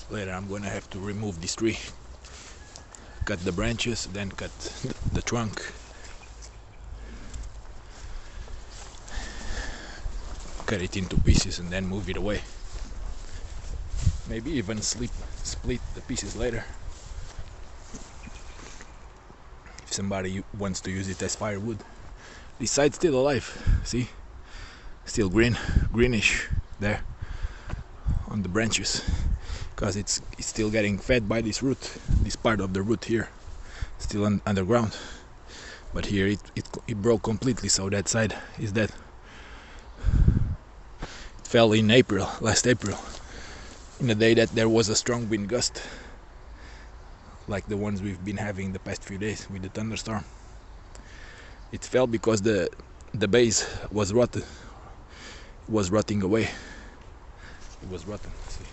Later I'm gonna have to remove this tree, cut the branches, then cut the trunk, cut it into pieces and then move it away. Maybe even split the pieces later if somebody wants to use it as firewood. This side's still alive, see? Still greenish there on the branches, because it's still getting fed by this root, this part of the root here, still underground. But here it broke completely, so that side is dead. It fell in April, last April, in the day that there was a strong wind gust, like the ones we've been having the past few days with the thunderstorm. It fell because the base was rotten. It was rotting away. It was rotten. See?